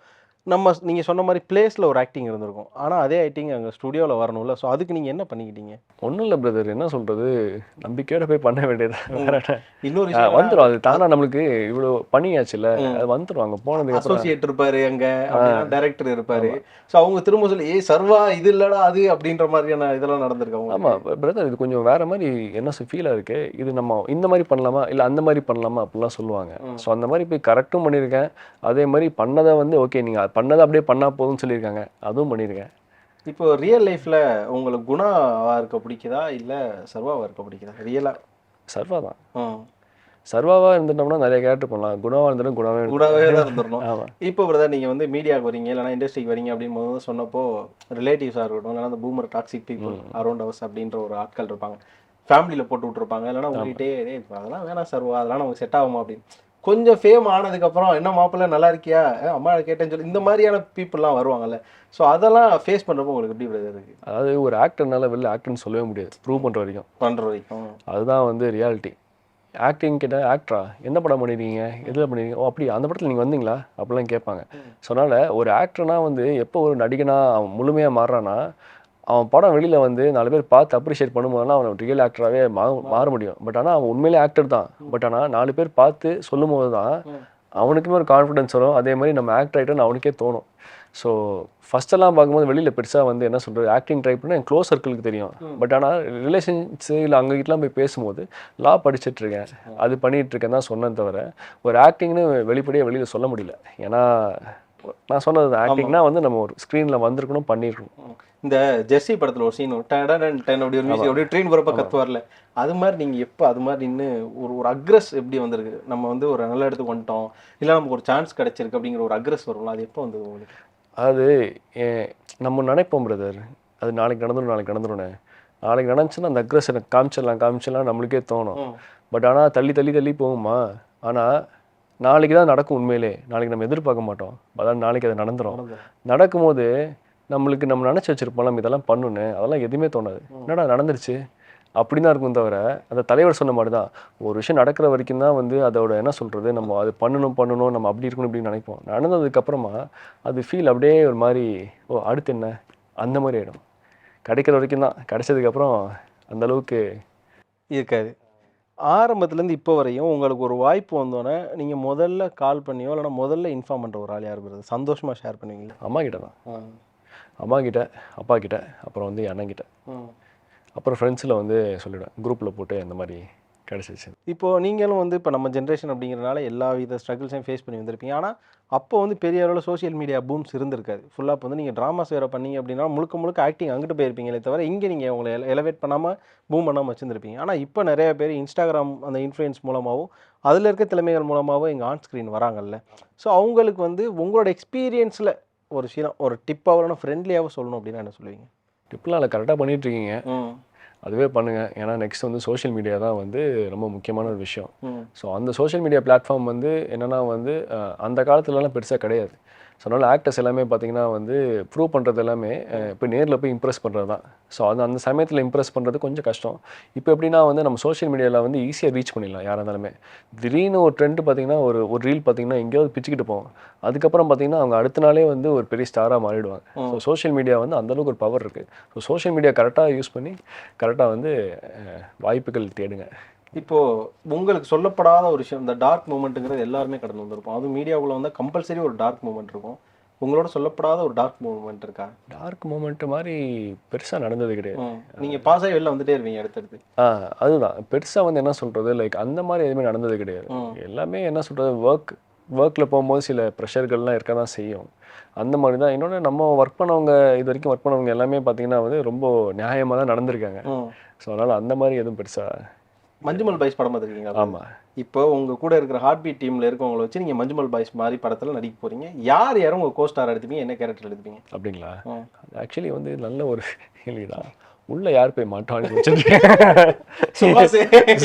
நீங்க சொன்ன மாதிரி பிளேஸ்ல ஒரு ஆக்டிங் இருந்திருக்கும், ஆனா அதே ஆக்டிங் அங்க ஸ்டுடியோல வரணும்ல. ஸோ அதுக்கு நீங்க என்ன பண்ணிக்கிட்டீங்க? ஒன்றும் இல்லை பிரதர், என்ன சொல்கிறது, நம்பிக்கையோட போய் பண்ண வேண்டியது வேற என்ன. இன்னொரு விஷயம் வந்துடும் அது தானா, நம்மளுக்கு இவ்வளோ பண்ணியாச்சுல, அது வந்துடும். அங்கே போனதுக்கப்புறம் அசோசியேட் இருப்பாரு அங்க, அப்படின்னா டைரக்டர் இருப்பாரு. ஸோ அவங்க திரும்ப சொல்லி ஏய் சர்வா இது இல்லடா அது அப்படின்ற மாதிரியான இதெல்லாம் நடந்திருக்கு அவங்க. ஆமாம் பிரதர், இது கொஞ்சம் வேற மாதிரி என்ன ஃபீலாக இருக்கு, இது நம்ம இந்த மாதிரி பண்ணலாமா இல்லை அந்த மாதிரி பண்ணலாமா அப்படிலாம் சொல்லுவாங்க. ஸோ அந்த மாதிரி போய் கரெக்டும் பண்ணியிருக்கேன். அதே மாதிரி பண்ணதை வந்து ஓகே நீங்கள் பண்ணதை அப்படியே பண்ணா போதும்னு சொல்லியிருக்காங்க, அதுவும் பண்ணியிருக்கேன். இப்போ ரியல் லைஃப்ல உங்களுக்கு குணாவா இருக்க பிடிக்குதா இல்ல சர்வாவா இருக்க பிடிக்குதா? ரியலா சர்வா தான். சர்வாவாக இருந்துட்டோம்னா நிறைய கேரக்டர் பண்ணலாம், குணாவாக இருந்துட்டோம் கூடவே தான் இருந்துடணும். ஆமாம். இப்போ பிரதர் நீங்கள் வந்து மீடியாவுக்கு வரீங்க இல்லைனா இண்டஸ்ட்ரிக்கு வரீங்க அப்படின்னு போது சொன்னப்போ ரிலேட்டிவ்ஸாக இருக்கட்டும், இல்லைனா அந்த boomer toxic people around hours அப்படின்ற ஒரு ஆட்கள் இருப்பாங்க, ஃபேமிலியில் போட்டு விட்ருப்பாங்க, இல்லைனா உங்கள்கிட்டே அதெல்லாம் வேணாம் சர்வா அதெல்லாம் நமக்கு செட் ஆகுமா அப்படின்னு. கொஞ்சம் ஃபேம் ஆனதுக்கப்புறம் என்ன மாப்பிள்ள நல்லா இருக்கியா, அம்மா கேட்டேன்னு சொல்லி இந்த மாதிரியான பீப்புளெலாம் வருவாங்கல்ல. ஸோ அதெல்லாம் ஃபேஸ் பண்ணுறப்போ உங்களுக்கு எப்படி பிரதர் இருக்குது? அதாவது ஒரு ஆக்டர்னால வெளில ஆக்டர்னு சொல்லவே முடியாது, ப்ரூவ் பண்ணுற வரைக்கும். அதுதான் வந்து ரியாலிட்டி. ஆக்டிங் கிட்ட ஆக்டரா என்ன படம் பண்ணிருக்கீங்க, எதில் பண்ணிருக்கீங்க, ஓ அப்படி அந்த படத்தில் நீங்கள் வந்தீங்களா அப்படிலாம் கேட்பாங்க. ஸோ அதனால் ஒரு ஆக்டர்னா வந்து எப்போ ஒரு நடிகனா அவன் முழுமையாக மாறுறான்னா, அவன் படம் வெளியில் வந்து 4 பேர் பார்த்து அப்ரிஷியேட் பண்ணும்போதுலாம் அவன் ரியல் ஆக்டராகவே மாற முடியும். பட் ஆனால் அவன் உண்மையிலே ஆக்டர் தான். பட் ஆனால் 4 பேர் பார்த்து சொல்லும் போது தான் அவனுக்குமே ஒரு கான்ஃபிடன்ஸ் வரும். அதே மாதிரி நம்ம ஆக்டர் ஆகிட்டோன்னு அவனுக்கே தோணும். ஸோ ஃபஸ்ட்டெல்லாம் பார்க்கும்போது வெளியில் பெருசாக வந்து என்ன சொல்கிறது, ஆக்டிங் ட்ரை பண்ணால் என் க்ளோஸ் சர்க்கிளுக்கு தெரியும். பட் ஆனால் ரிலேஷன்ஸ் இல்லை அங்ககிட்டலாம் போய் பேசும்போது லா படிச்சுட்ருக்கேன், அது பண்ணிகிட்ருக்கேன் தான் சொன்னேன் தவிர ஒரு ஆக்டிங்னு வெளிப்படையாக வெளியில் சொல்ல முடியல. ஏன்னா நான் சொன்னது ஆக்டிங்னா வந்து நம்ம ஒரு ஸ்க்ரீனில் வந்திருக்கணும், பண்ணியிருக்கணும். இந்த ஜெர்சி படத்தில் ஒரு சீன் அப்படி ஒரு மியூசிக் அப்படியே ட்ரெயின் போகிறப்ப கத்துவார்ல, அது மாதிரி நீங்கள் எப்போ அது மாதிரி நின்று ஒரு அக்ரஸ் எப்படி வந்திருக்கு, நம்ம வந்து ஒரு நல்ல இடத்துக்கு வந்துட்டோம் இல்லை நமக்கு ஒரு சான்ஸ் கிடைச்சிருக்கு அப்படிங்கிற ஒரு அக்ரஸ் வரும்ல, அது எப்போ வந்தது உங்களுக்கு? அது நம்ம நினைப்போம் பிரதர், அது நாளைக்கு நடந்துடும். நாளைக்கு நடந்துச்சுன்னா அந்த அக்ரஸனை காமிச்சிடலாம் நம்மளுக்கே தோணும். பட் ஆனால் தள்ளி போகுமா? ஆனால் நாளைக்கு தான் நடக்கும். உண்மையிலே நாளைக்கு நம்ம எதிர்பார்க்க மாட்டோம், அதான் நாளைக்கு அது நடந்துடும். நடக்கும்போது நம்மளுக்கு நம்ம நினச்சி வச்சிருப்போம் இதெல்லாம் பண்ணணுன்னு, அதெல்லாம் எதுவுமே தோணாது. என்னடா நடந்துருச்சு அப்படி தான் இருக்கும். தவிர அந்த தலைவர் சொன்ன மாதிரி தான், ஒரு விஷயம் நடக்கிற வரைக்கும் தான் வந்து அதோட என்ன சொல்கிறது, நம்ம அது பண்ணணும் நம்ம அப்படி இருக்கணும் இப்படின்னு நினைப்போம். நடந்ததுக்கப்புறமா அது ஃபீல் அப்படியே ஒரு மாதிரி, ஓ அடுத்து என்ன அந்த மாதிரி ஆகிடும். கிடைக்கிற வரைக்கும் தான், கிடைச்சதுக்கப்புறம் அந்தளவுக்கு இருக்காது. ஆரம்பத்துலேருந்து இப்போ வரையும் உங்களுக்கு ஒரு வாய்ப்பு வந்தோன்னே நீங்கள் முதல்ல கால் பண்ணியோ இல்லைனா முதல்ல இன்ஃபார்ம் பண்ணுற ஒரு ஆள் யார் பிரதர்? சந்தோஷமாக ஷேர் பண்ணுவீங்களா? அம்மா கிட்ட தான். அம்மா கிட்ட, அப்பா கிட்ட, அப்புறம் வந்து அண்ணங்கிட்ட, அப்புறம் ஃப்ரெண்ட்ஸில் வந்து சொல்லிவிடுவேன், குரூப்பில் போட்டு இந்த மாதிரி கிடச்சிச்சு. இப்போது நீங்களும் வந்து இப்போ நம்ம ஜென்ரேஷன் அப்படிங்கிறனால எல்லா வித ஸ்ட்ரகிள்ஸையும் ஃபேஸ் பண்ணி வந்திருப்பீங்க. ஆனால் அப்போ வந்து பெரிய அளவில் சோஷியல் மீடியா பூம்ஸ் இருந்திருக்காது. ஃபுல்லாக இப்போ வந்து நீங்கள் ட்ராமாஸ் வேறு பண்ணீங்க அப்படின்னா முழுக்க ஆக்டிங் அங்கிட்டு போயிருப்பீங்களே தவிர இங்கே நீங்கள் உங்களை எலவேட் பண்ணாமல் பூம் பண்ணாமல் வச்சுருந்துருப்பீங்க. ஆனால் இப்போ நிறைய பேர் இன்ஸ்டாகிராம் அந்த இன்ஃப்ளூயன்ஸ் மூலமாகவும் அதில் இருக்க திறமைகள் மூலமாகவும் எங்கள் ஆன் ஸ்க்ரீன் வராங்கல்ல. ஸோ அவங்களுக்கு வந்து உங்களோட எக்ஸ்பீரியன்ஸில் ஒரு விஷயம் ஒரு டிப்பாக இல்லைனா ஃப்ரெண்ட்லியாகவும் சொல்லணும் அப்படின்னா என்ன சொல்லுவீங்க? டிப்லாம் இல்லை, கரெக்டாக பண்ணிகிட்ருக்கீங்க, அதுவே பண்ணுங்கள். ஏன்னா நெக்ஸ்ட் வந்து சோஷியல் மீடியா தான் வந்து ரொம்ப முக்கியமான ஒரு விஷயம். ஸோ அந்த சோஷியல் மீடியா பிளாட்ஃபார்ம் வந்து என்னென்னா வந்து அந்த காலத்துலலாம் பெருசாக கிடையாது. ஸோ அதனால் ஆக்டர்ஸ் எல்லாமே பார்த்தீங்கன்னா வந்து ப்ரூவ் பண்ணுறது எல்லாமே இப்போ நேரில் போய் இம்ப்ரெஸ் பண்ணுறது தான். ஸோ அந்த சமயத்தில் இம்ப்ரெஸ் பண்ணுறது கொஞ்சம் கஷ்டம். இப்போ எப்படின்னா வந்து நம்ம சோஷியல் மீடியாவில் வந்து ஈஸியாக ரீச் பண்ணிடலாம் யாராக இருந்தாலுமே. திடீர்னு ஒரு ட்ரெண்ட் பார்த்தீங்கன்னா ஒரு ரீல் பார்த்தீங்கன்னா எங்கேயாவது பிச்சுக்கிட்டு போவோம், அதுக்கப்புறம் பார்த்தீங்கன்னா அவங்க அடுத்த நாளே வந்து ஒரு பெரிய ஸ்டாராக மாறிடுவாங்க. ஸோ சோஷியல் மீடியா வந்து அந்தளவுக்கு ஒரு பவர் இருக்குது. ஸோ சோஷியல் மீடியா கரெக்டாக யூஸ் பண்ணி கரெக்டாக வந்து வாய்ப்புகள் தேடுங்க. இப்போது உங்களுக்கு சொல்லப்படாத ஒரு விஷயம், இந்த டார்க் மூமெண்ட்டுங்கிறது எல்லாருமே கடந்து வந்திருப்போம். அதுவும் மீடியாவுக்குள்ள வந்து கம்பல்சரி ஒரு டார்க் மூமெண்ட் இருக்கும். உங்களோட சொல்லப்படாத ஒரு டார்க் மூமெண்ட் இருக்கா? டார்க் மூமெண்ட் மாதிரி பெருசாக நடந்தது கிடையாது. நீங்கள் பாஸ் ஆகி வெளில வந்துட்டே இருவீங்க அடுத்தடுத்து. அதுதான் பெருசாக வந்து என்ன சொல்கிறது, லைக் அந்த மாதிரி எதுவுமே நடந்தது கிடையாது. எல்லாமே என்ன சொல்கிறது, ஒர்க்கில் போகும்போது சில ப்ரெஷர்கள்லாம் இருக்க தான் செய்யும். அந்த மாதிரி தான். இன்னொன்று நம்ம ஒர்க் பண்ணவங்க, இது வரைக்கும் ஒர்க் பண்ணவங்க எல்லாமே பார்த்தீங்கன்னா வந்து ரொம்ப நியாயமாக தான் நடந்திருக்காங்க. ஸோ அதனால் அந்த மாதிரி எதுவும் பெருசாக. மஞ்சுமல் பாய்ஸ் படம் பார்த்துருக்கீங்க? ஆமாம். இப்போ உங்கள் கூட இருக்கிற ஹார்ட் பீட் டீமில் இருக்கவங்களை வச்சு நீங்கள் மஞ்சுமல் பாய்ஸ் மாதிரி படத்தில் நடிக்க போகிறீங்க. யாரும் உங்கள் கோஸ்டார் எடுத்துப்பீங்க, என்ன கேரக்டர் எடுத்துப்பீங்க? அப்படிங்களா? ஆக்சுவலி வந்து நல்ல ஒரு கேள்விடா. உள்ள யார் போய் மாட்டான்னு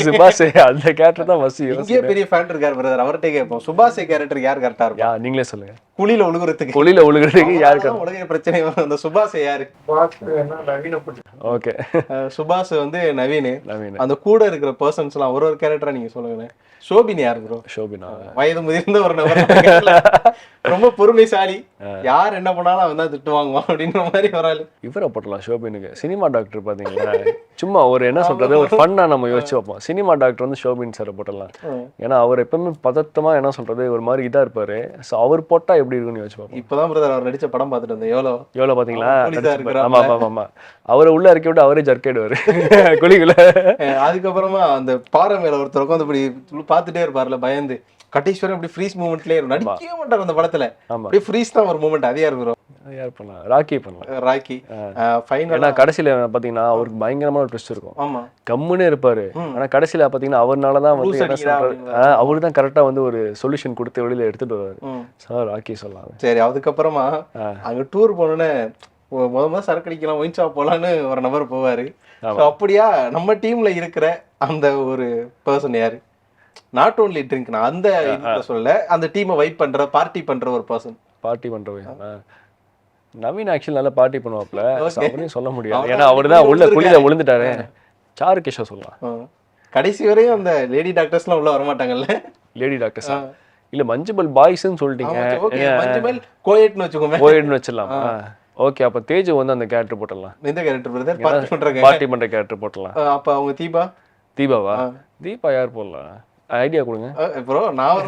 சுபாஷே அந்த கேரக்டர் தான் வசி. இங்கே பெரிய ஃபேன் இருக்கார் பிரதர், அவர்கிட்ட கேட்போம். சுபாஷே கேரக்டர் யார் கரெக்டாக இருக்கும்? நீங்களே சொல்லுங்க. குழியில உழுகுறதுக்கு குழியில உழுகிறதுக்கு யாருக்கு உலக பிரச்சனை அந்த சுபாஷ் யாரு ஓகே சுபாஷ் வந்து நவீன் நவீன் அந்த கூட இருக்கிற பர்சன்ஸ் எல்லாம் ஒரு கேரக்டரா நீங்க சொல்லுங்க ஷோபின் யாரு ப்ரோ ஷோபினா வயது முதிர்ந்த ஒரு நபர் ரொம்ப பொறுமைசாலி யார் என்ன பண்ணாலும் அவன் தான் திட்டு வாங்குவான் அப்படின்ற மாதிரி வராது இவரை போட்டலாம் ஷோபினுக்கு சினிமா டாக்டர் பாத்தீங்களா சும்மா ஒரு என்ன சொல்றது ஒரு ஃபன்னா நம்ம யோசிச்சு வைப்போம் சினிமா டாக்டர் வந்து ஷோபின் சார் போட்டலாம் ஏன்னா அவர் எப்பவுமே பதட்டமா என்ன சொல்றது ஒரு மாதிரி இதா இருப்பாரு சோ அவர் போட்டா எப்படி இருக்குன்னு யோசிச்சு பார்ப்போம் இப்பதான் பிரதர் அவர் நடிச்ச படம் பார்த்துட்டு வந்தேன் எவ்வளவு பாத்தீங்களா போலீஸா இருக்கிறாப்ல. ஆமா ஆமா ஆமா அவரை உள்ள இறக்கி விட்டு அவரே ஜர்க்கேடுவாரு குழிக்குள்ள அதுக்கப்புறமா அந்த பாறை மேல ஒருத்தர் உட்காந்து இப்படி பார்த்துட்டே இருப்பார்ல பயந்து கட்டீஸ்வரன் இப்படி ஃப்ரீஸ் மூமெண்ட்லயே இருக்கும் நடிக்கவே மாட்டார் அந்த படத்துல ஆமா அப்படியே ஃப்ரீஸ் தான் ஒரு மூமெண்ட் அதே இருக்கிறோம் யார் பண்ணலாம் ராக்கி பண்ணலாம் ராக்கி ஃபைனல் ஏன்னா கடைசியில பாத்தீங்கன்னா அவருக்கு பயங்கரமான ட்விஸ்ட் இருக்கும் ஆமா கம்முன்னு இருப்பாரு ஆனா கடைசியில பாத்தீங்கன்னா அவர்னாலதான் வந்து லூஸ் என்ன அடிக்கிறா சொல்றாரு அவரு தான் கரெக்டா வந்து ஒரு சொல்யூஷன் கொடுத்து வெளியில எடுத்துட்டு வருவாரு ம். சார் ராக்கி சொல்லலாம் சரி அதுக்கப்புறமா அங்க டூர் போனோன்னே முத சரக்கு அடிக்கலாம் ஒயின் ஷாப் போலான்னு ஒரு நபர் போவாரு So, அப்படியா நம்ம டீம்ல இருக்கிற அந்த ஒரு பர்சன் யாரு நாட் ஓன்லி ட்ரிங்க் நான் அந்த இதுல சொல்ல அந்த டீமை வைப் பண்ற பார்ட்டி பண்ற ஒரு பர்சன் பார்ட்டி பண்றவங்க நவீன் ஆக்சுவலி நல்லா பார்ட்டி பண்ணுவாப்ல Okay. அவரையும் சொல்ல முடியாது அவர்தான் ஏன்னா அவரு தான் உள்ள குழியில விழுந்துட்டாரு சாரு கிஷோர் சொல்லலாம் கடைசி வரையும் அந்த லேடி டாக்டர்ஸ்லாம் உள்ள வரமாட்டாங்கல்ல லேடி டாக்டர்ஸ் இல்ல மஞ்சுபல் பாய்ஸ்ன்னு சொல்லிட்டீங்க ஓகே மஞ்சள் கோயட்னு வச்சுக்கோங்க போயிடுன்னு வச்சிடலாம் ஓகே அப்ப தேஜு வந்து அந்த கேரக்டர் போட்டலாம் எந்த கேரக்டர் பிரதர் பார்ட்டி பண்றாங்க பார்ட்டி பண்ற கேரக்டர் போட்டலாம் அப்ப அவங்க தீபா தீபாவா தீபா யார் போடலாம் ஐடியா கொடுங்க ப்ரோ நான்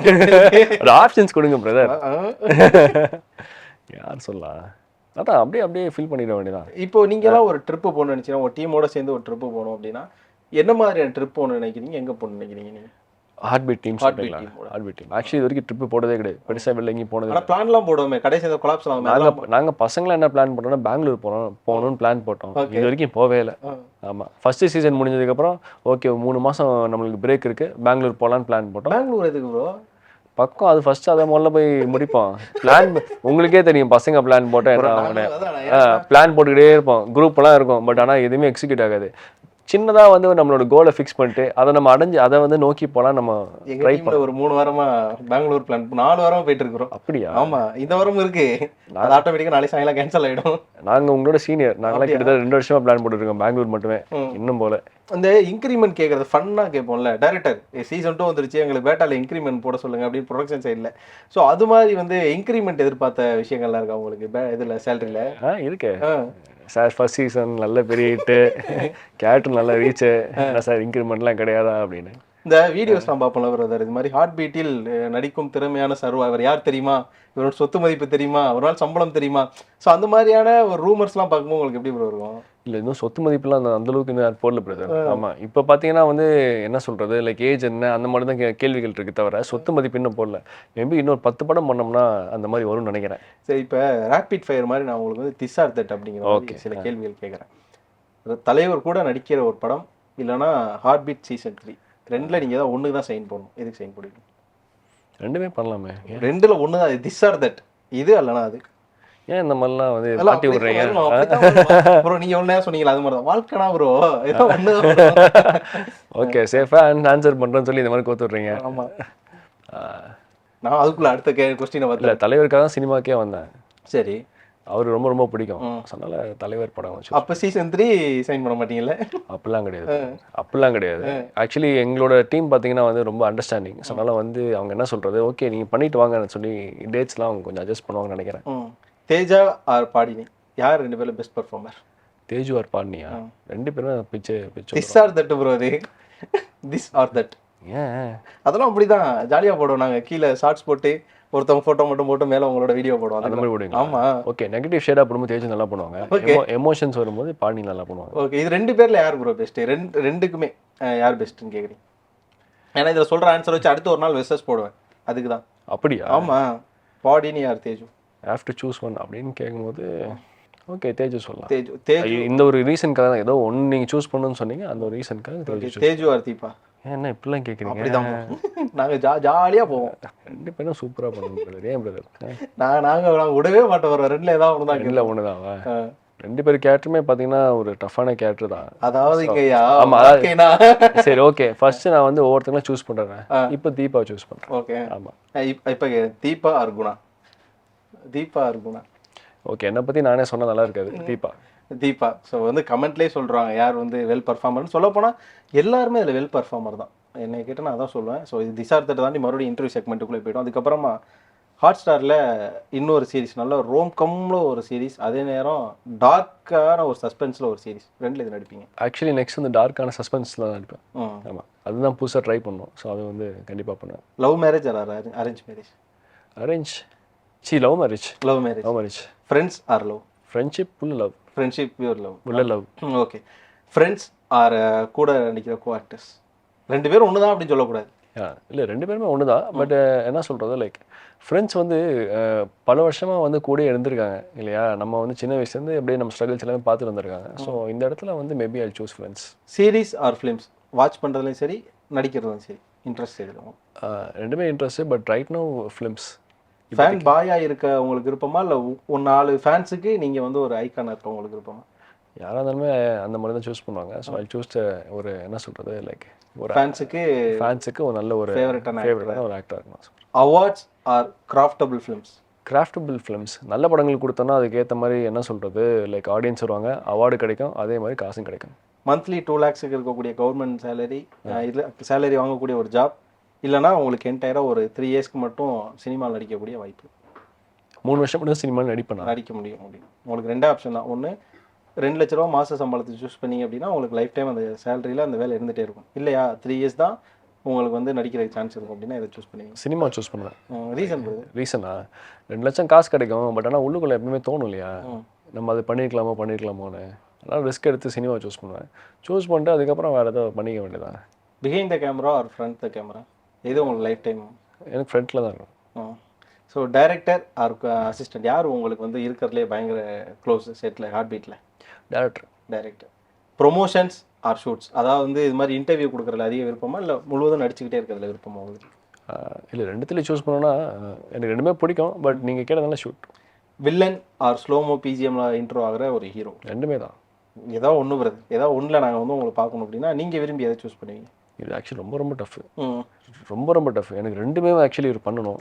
ஒரு ஆப்ஷன்ஸ் கொடுங்க பிரதர் யார் சொல்லலாம் அதான் அப்படியே ஃபில் பண்ணிட வேண்டியதான் இப்போ நீங்க எல்லாம் ஒரு ட்ரிப்பு போகணும்னு நினைச்சீங்கன்னா ஒரு டீமோட சேர்ந்து ஒரு ட்ரிப்பு போகணும் அப்படின்னா என்ன மாதிரியான ட்ரிப் போகணும்னு நினைக்கிறீங்க எங்க போகணும்னு நினைக்கிறீங்க நீங்க ஹார்ட் பீட் டீம் Heartbeat சொல்றீங்களா team ஓட. ஹார்ட் பீட் டீம் ஆக்சுவலி இது வரைக்கும் ட்ரிப் போனதே கிடையாது பெருசா வெளில எங்கேயும் போனது ஆனா பிளான்லாம் போடுவோமே கடைசி அந்த கொலாப்ஸ் ஆகும் நாங்க பசங்களா என்ன பிளான் பண்ணோம்னா பெங்களூர் போகணும்னு பிளான் போட்டோம் இது வரைக்கும் போவே இல்லை ஆமா ஃபர்ஸ்ட் சீசன் முடிஞ்சதுக்கு அப்புறம் ஓகே 3 மாசம் நம்மளுக்கு பிரேக் இருக்கு பெங்களூர் போலான்னு பிளான் போட்டோம் பெங்களூர் எதுக்கு ப்ரோ பக்கம் அது ஃபர்ஸ்ட் அதை முதல்ல போய் முடிப்போம் பிளான் உங்களுக்கே தெரியும் பசங்க பிளான் போட்டா என்ன ஆகும்னு பிளான் போட்டுக்கிட்டே இருப்போம் குரூப் எல்லாம் இருக்கும் பட் ஆனா எதுவுமே எக்ஸிக்யூட் ஆகாது சின்னதா வந்து நம்மளோட கோலை ஃபிக்ஸ் பண்ணிட்டு அதை நம்ம அடைஞ்சு அதை வந்து நோக்கி போலாம் நம்ம எங்க டீம்ல ஒரு 3 வாரமா பெங்களூர் பிளான் 4 வாரமா போயிட்டு இருக்கிறோம் அப்படியா ஆமா இந்த வாரமும் இருக்கு அது ஆட்டோமேட்டிக்கா நாளைக்கு சாயங்காலம் கேன்சல் ஆயிடும் நாங்க உங்களோட சீனியர் நாங்களாம் கிட்டத்தட்ட 2 வருஷமா பிளான் போட்டுருக்கோம் பெங்களூர் மட்டுமே இன்னும் போல அந்த இன்க்ரிமெண்ட் கேட்கறது ஃபன்னா கேட்போம்ல டைரக்டர் சீசன் 2 வந்துருச்சு எங்களுக்கு பேட்டால இன்க்ரிமெண்ட் போட சொல்லுங்க அப்படின்னு ப்ரொடக்ஷன் சைட்ல ஸோ அது மாதிரி வந்து இன்க்ரிமெண்ட் எதிர்பார்த்த விஷயங்கள்லாம் இருக்கா உங்களுக்கு இதுல சேலரியில இருக்கு சார் ஃபர்ஸ்ட் சீசன் நல்ல பெரிய ஹிட்டு கேரக்டர் நல்ல ரீச் சார் இன்க்ரிமெண்ட்லாம் கிடையாதா அப்படின்னு இந்த வீடியோஸ்லாம் பார்ப்போம்ல பிரதர் இது மாதிரி ஹார்ட் பீட்டில் நடிக்கும் திறமையான சர்வைவர் யார் தெரியுமா இவரோட சொத்து மதிப்பு தெரியுமா ஒரு நாள் சம்பளம் தெரியுமா ஸோ அந்த மாதிரியான ஒரு ரூமர்ஸ்லாம் பார்க்கும்போது உங்களுக்கு எப்படி ப்ரோ இருக்கும் இல்லை இன்னும் சொத்து மதிப்புலாம் அந்த அளவுக்கு இன்னும் போடல பிரதர் ஆமாம் இப்போ பார்த்தீங்கன்னா வந்து என்ன சொல்றது லைக் ஏஜ் என்ன அந்த மாதிரி தான் கேள்விகள் இருக்கு தவிர சொத்து மதிப்பு இன்னும் போடல மேபி இன்னொரு 10 படம் பண்ணோம்னா அந்த மாதிரி வரும்னு நினைக்கிறேன் சரி இப்போ ரேபிட் ஃபயர் மாதிரி நான் உங்களுக்கு வந்து திஸ் ஆர் தட் அப்படிங்கிற மாதிரி சில கேள்விகள் கேட்குறேன் தலைவர் கூட நடிக்கிற ஒரு படம் இல்லைன்னா ஹார்ட் பீட் சீசன் 3 ரெண்டுல நீங்க தான் ஒண்ணுக்கு தான் சைன் போடணும் எதுக்கு சைன் போடுவீங்க ரெண்டுமே பண்ணலாமே ரெண்டுல ஒண்ணு தான் திஸ் ஆர் தட் இது அல்லனா அது ஏன் இந்த மாதிரிலாம் வந்து மாட்டி விடுறீங்க ப்ரோ நீங்க ஒண்ணே சொன்னீங்களா அது மாதிரி தான் வாழ்க்கைனா ப்ரோ ஏதோ ஒண்ணு ஓகே சேஃபா ஆன்சர் பண்றேன்னு சொல்லி இந்த மாதிரி கோத்து விடுறீங்க ஆமா நான் அதுக்குள்ள அடுத்த கொஸ்டினை இல்ல வரல தலைவருக்காக தான் சினிமாக்கே வந்தேன் சரி அவரு ரொம்ப ரொம்ப பிடிக்கும் அதனால தலைவர் படம் வச்சு அப்ப சீசன் 3 சைன் பண்ண மாட்டீங்கல்ல அப்படிலாம் கிடையாது அப்படிலாம் கிடையாது ஆக்சுவலி எங்களோட டீம் பார்த்தீங்கன்னா வந்து ரொம்ப அண்டர்ஸ்டாண்டிங் ஸோ அதனால வந்து அவங்க என்ன சொல்றது ஓகே நீங்க பண்ணிட்டு வாங்கன்னு சொல்லி டேட்ஸ்லாம் அவங்க கொஞ்சம் அட்ஜஸ்ட் பண்ணுவாங்கன்னு நினைக்கிறேன் தேஜா ஆர் பாடினி யார் ரெண்டு பேரும் பெஸ்ட் பெர்ஃபார்மர் தேஜு ஆர் பாண்டியா 2 பேரும் பிச்சு திஸ் ஆர் தட் ப்ரோ அது திஸ் ஆர் தட் ஏன் அதெல்லாம் அப்படிதான் ஜாலியா போடுவோம் நாங்க கீழே ஷார்ட்ஸ் போட்டு ஒருத்தவங்க போட்டோ மட்டும் போட்டு மேல உங்களோட வீடியோ போடுவோம் அந்த மாதிரி போடுவீங்க ஆமா ஓகே நெகட்டிவ் ஷேடா போடும்போது தேஜு நல்லா பண்ணுவாங்க எமோஷன்ஸ் வரும்போது பாண்டி நல்லா பண்ணுவாங்க ஓகே இது 2 பேர்ல யார் ப்ரோ பெஸ்ட் ரெண்டுக்குமே யார் பெஸ்ட்னு கேக்குறீங்க ஏன்னா இதுல சொல்ற ஆன்சர் வச்சு அடுத்து ஒரு நாள் வெர்சஸ் போடுவேன் அதுக்கு தான் அப்படியா ஆமா பாடினி யார் Teju have to choose one அப்படின்னு கேட்கும்போது ஓகே தேஜு சொல்லலாம் தேஜு இந்த ஒரு ரீசனுக்காக தான் ஏதோ ஒன்று நீங்கள் சூஸ் பண்ணணும்னு சொன்னீங்க அந்த ஒரு ரீசனுக்காக தேஜு ஆர் தீபா என்ன இப்படிலாம் கேட்குறீங்க அப்படிதான் நாங்க ஜாலியா போவோம் 2 பேரும் சூப்பராக பண்ணுவோம் ஏன் பிரதர் நாங்க விடவே மாட்டோம் ஒரு ரெண்டுல ஏதாவது ஒன்று தான் இல்லை ஒன்று தான் 2 பேர் கேரக்டருமே பார்த்தீங்கன்னா ஒரு டஃப்பான கேரக்டர் தான் அதாவது இங்கயா ஆமா சரி ஓகே ஃபர்ஸ்ட் நான் வந்து ஒவ்வொருத்தங்களும் சூஸ் பண்றேன் இப்போ தீபா சூஸ் பண்றேன் ஓகே ஆமா இப்போ தீபா ஆர் குணா தீபா இருக்குண்ணா. ஓகே, என்னை பற்றி நானே சொன்னால் நல்லா இருக்காது. தீபா ஸோ வந்து கமெண்ட்லேயே சொல்கிறாங்க யார் வந்து வெல் பர்ஃபார்மர்னு. சொல்லப்போனால் எல்லாருமே அதில் வெல் பர்ஃபார்மர் தான். என்னை கேட்டால் நான் அதான் சொல்லுவேன். ஸோ இது திசார்த்தத்தை தாண்டி மறுபடியும் இன்டர்வியூ செக்மெண்ட்டுக்குள்ளே போய்டும். அதுக்கப்புறமா ஹாட் ஸ்டாரில் இன்னொரு சீரிஸ், நல்ல ரோம் கம்மில் ஒரு சீரிஸ், அதே நேரம் டார்க்கான ஒரு சஸ்பென்ஸில் ஒரு சீரிஸ், ரெண்டில் இது நடிப்பீங்க. ஆக்சுவலி நெக்ஸ்ட் வந்து டார்க்கான சஸ்பென்ஸில் தான் நடிப்பேன். ஆமாம், அதுதான் புதுசாக ட்ரை பண்ணோம். ஸோ அது வந்து கண்டிப்பாக பண்ணுவேன். Love marriage or arrange marriage? Arrange love marriage. Love marriage. Friends or love? Friendship full love. Friendship pure love. உள்ள லவ். ஓகே. ஃப்ரெண்ட்ஸ் ஆர் கூட நடிக்கிற கோ ஆக்டர்ஸ்? ரெண்டு பேரும் ஒன்று தான் அப்படின்னு சொல்லக்கூடாது. இல்லை, ரெண்டு பேருமே ஒன்று தான். பட் என்ன சொல்கிறது, லைக் ஃப்ரெண்ட்ஸ் வந்து பல வருஷமாக வந்து கூட இருந்திருக்காங்க இல்லையா. நம்ம வந்து சின்ன வயசுலேருந்து அப்படியே நம்ம ஸ்ட்ரகிள்ஸ் எல்லாமே பார்த்துட்டு வந்திருக்காங்க. ஸோ இந்த இடத்துல வந்து maybe I choose friends. Series or films? Watch பண்ணுறதுலையும் சரி நடிக்கிறதும் சரி இன்ட்ரெஸ்ட் எதுவும்? ரெண்டுமே interest, but right no films. Fan பாயா இருக்க உங்களுக்கு விருப்பமா, இல்லை 4 ஃபேன்ஸுக்கு நீங்கள் வந்து ஒரு ஐக்கானாக இருக்க உங்களுக்கு விருப்பமா? யாராக இருந்தாலுமே அந்த மாதிரி தான் சூஸ் பண்ணுவாங்க. ஸோ ஐ சூஸ் ஒரு என்ன சொல்கிறது, லைக் ஒரு ஃபேன்ஸுக்கு ஒரு நல்ல ஒரு ஃபேவரட்டான ஒரு ஆக்டர் இருக்கணும். Awards or craftable films? Craftable films. நல்ல படங்கள் கொடுத்தோன்னா அதுக்கேற்ற மாதிரி என்ன சொல்கிறது, லைக் ஆடியன்ஸ் வருவாங்க, அவார்டு கிடைக்கும், அதே மாதிரி காசும் கிடைக்கும். மந்த்லி 2 lakhs இருக்கக்கூடிய கவர்மெண்ட் சேலரி, இதில் சேலரி வாங்கக்கூடிய ஒரு ஜாப், இல்லைனா உங்களுக்கு என்டையராக ஒரு 3 yearsக்கு மட்டும் சினிமாவில் நடிக்கக்கூடிய வாய்ப்பு. 3 வருஷம் மட்டும் சினிமாவில் நடிக்க முடியும். உங்களுக்கு 2 ஆப்ஷன் தான். ஒன்று 2 லட்ச ரூபா மாத சம்பளத்தை சூஸ் பண்ணிங்க அப்படின்னா உங்களுக்கு லைஃப் டைம் அந்த சேலரியில் அந்த வேலை இருந்துகிட்டே இருக்கும். இல்லையா 3 years தான் உங்களுக்கு வந்து நடிக்கிற சான்ஸ் இருக்கும் அப்படின்னா இதை சூஸ் பண்ணுவீங்க? சினிமா சூஸ் பண்ணுவேன். ரீசனா 2 லட்சம் காசு கிடைக்கும், பட் ஆனால் உள்ளுக்குள்ளே எப்பவுமே தோணும் இல்லையா, நம்ம அது பண்ணியிருக்கலாமோன்னு. அதனால் ரிஸ்க் எடுத்து சினிமா சூஸ் பண்ணுவேன். சூஸ் பண்ணிட்டு அதுக்கப்புறம் வேறு ஏதோ பண்ணிக்க வேண்டியதான். Behind the camera R front the camera, எது உங்களுக்கு லைஃப் டைம்? எனக்கு ஃப்ரண்ட்டில் தான் இருக்கும். ஸோ டைரக்டர் ஆர் அசிஸ்டன்ட் யார் உங்களுக்கு வந்து இருக்கிறதுலே பயங்கர க்ளோஸ் செட்டில் ஹார்ட் பீட்டில்? டைரக்டர். ப்ரொமோஷன்ஸ் ஆர் ஷூட்ஸ், அதாவது வந்து இது மாதிரி இன்டர்வியூ கொடுக்குறதுல அதிக விருப்பமா, இல்லை முழுவதும் நடிச்சுக்கிட்டே இருக்கிறதுல விருப்பமா உங்களுக்கு? இல்லை, ரெண்டுத்துலேயும் சூஸ் பண்ணோன்னா எனக்கு ரெண்டுமே பிடிக்கும். பட் நீங்கள் கேட்டதால ஷூட். வில்லன் ஆர் ஸ்லோமோ பிஜிஎம்ல இன்ட்ரோ ஆகிற ஒரு ஹீரோ? ரெண்டுமே தான். ஏதாவது ஒன்று வருது, ஏதாவது ஒன்றில் நாங்கள் வந்து உங்களை பார்க்கணும் அப்படின்னா நீங்கள் விரும்பி எதை சூஸ் பண்ணுவீங்க? இது ஆக்சுவலி ரொம்ப டஃப். ரொம்ப டஃப். எனக்கு ரெண்டுமே ஆக்சுவலி பண்ணணும்.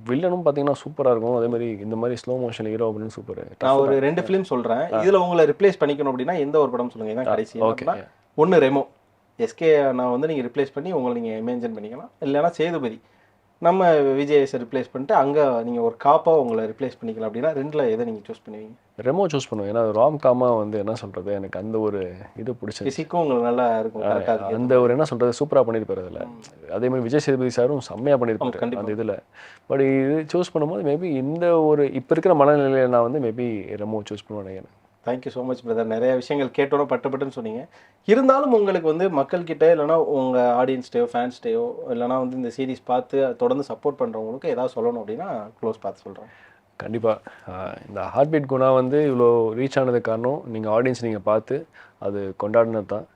வில்லனும் பார்த்தீங்கன்னா சூப்பராக இருக்கும், அதே மாதிரி இந்த மாதிரி ஸ்லோ மோஷன் ஹீரோ அப்படின்னு சூப்பர். நான் ஒரு 2 ஃபிலிம் சொல்கிறேன், இதில் உங்களை ரிப்ளேஸ் பண்ணிக்கணும் அப்படின்னா எந்த ஒரு படம் சொல்லுங்கள்? இதான் கடைசி. ஓகே. ஒன்று ரெமோ, எஸ்கே நான் வந்து நீங்கள் ரிப்ளேஸ் பண்ணி உங்களை நீங்கள் இமேஜின் பண்ணிக்கலாம். இல்லைனா சேதுபதி, நம்ம விஜய்ஸை ரிப்ளேஸ் பண்ணிட்டு அங்கே நீங்கள் ஒரு காப்பாக உங்களை ரிப்ளேஸ் பண்ணிக்கலாம் அப்படின்னா 2ல் எதை நீங்கள் சூஸ் பண்ணுவீங்க? ரெமோ சூஸ் பண்ணுவேன். ஏன்னா ராம் காமாக வந்து என்ன சொல்கிறது, எனக்கு அந்த ஒரு இது பிடிச்சது. ஃபிசிக்கும் உங்களுக்கு நல்லா இருக்கும், அந்த ஒரு என்ன சொல்கிறது சூப்பராக பண்ணியிருப்பார் அதில். அதே மாதிரி விஜய் சேதுபதி சாரும் செம்மையாக பண்ணியிருப்பாரு அந்த இதில். பட் இது சூஸ் பண்ணும்போது மேபி இந்த ஒரு இப்போ இருக்கிற மனநிலையில் நான் வந்து மேபி ரெமோ சூஸ் பண்ணுவேன் நினைக்கிறேன். Thank you so much brother. நிறைய விஷயங்கள் கேட்டோட பட்டுன்னு சொன்னீங்க. இருந்தாலும் உங்களுக்கு வந்து மக்கள்கிட்ட இல்லைனா உங்கள் ஆடியன்ஸ்டையோ ஃபேன்ஸ்டையோ இல்லைனா வந்து இந்த சீரீஸ் பார்த்து தொடர்ந்து சப்போர்ட் பண்ணுறவங்களுக்கு ஏதாவது சொல்லணும் அப்படின்னா க்ளோஸ் பார்த்து சொல்கிறேன். கண்டிப்பாக இந்த ஹார்ட் பீட் குணா வந்து இவ்வளோ ரீச் ஆனதுக்கு காரணம் நீங்கள் ஆடியன்ஸ் நீங்கள் பார்த்து அது கொண்டாடினது தான்.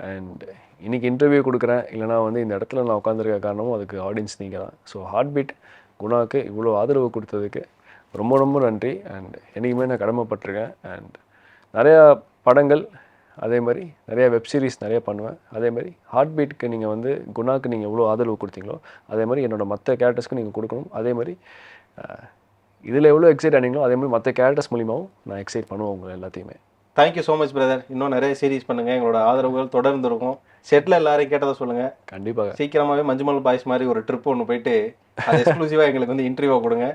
அண்ட் இன்றைக்கி இன்டர்வியூ கொடுக்குறேன் இல்லைனா வந்து இந்த இடத்துல நான் உட்காந்துருக்க காரணமும் அதுக்கு ஆடியன்ஸ் நீங்கள் தான். ஸோ ஹார்ட் பீட் குணாவுக்கு இவ்வளோ ஆதரவு கொடுத்ததுக்கு ரொம்ப நன்றி. அண்ட் என்றைக்குமே நான் கடமைப்பட்டிருக்கேன். அண்ட் நிறையா படங்கள், அதே மாதிரி நிறையா வெப் சீரிஸ் நிறைய பண்ணுவேன். அதே மாதிரி ஹார்ட் பீட்டுக்கு நீங்கள் வந்து குணாவுக்கு நீங்கள் எவ்வளோ ஆதரவு கொடுத்தீங்களோ அதே மாதிரி என்னோடய மற்ற கேரக்டர்ஸ்க்கு நீங்கள் கொடுக்கணும். அதே மாதிரி இதில் எவ்வளோ எக்ஸைட் ஆனீங்களோ அதே மாதிரி மற்ற கேரக்டர்ஸ் மூலியமாகவும் நான் எக்ஸைட் பண்ணுவேன் உங்களை எல்லாத்தையுமே. Thank you so much brother. இன்னும் நிறைய சீரீஸ் பண்ணுங்கள், எங்களோட ஆதரவுகள் தொடர்ந்து இருக்கும். செட்டில் எல்லாரையும் கேட்டதை சொல்லுங்கள். கண்டிப்பாக சீக்கிரமாகவே மஞ்சுமல் பாய்ஸ் மாதிரி ஒரு ட்ரிப் ஒன்று போயிட்டு அது எக்ஸ்க்ளூசிவாக எங்களுக்கு வந்து இன்டர்வியூ கொடுங்க.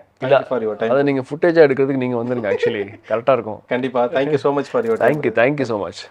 For your time. அதை நீங்கள் ஃபுட்டேஜாக எடுக்கிறதுக்கு நீங்கள் வந்துருங்க, ஆக்சுவலி கரெக்டாக இருக்கும். கண்டிப்பாக. Thank you so much for your time. Thank you so much.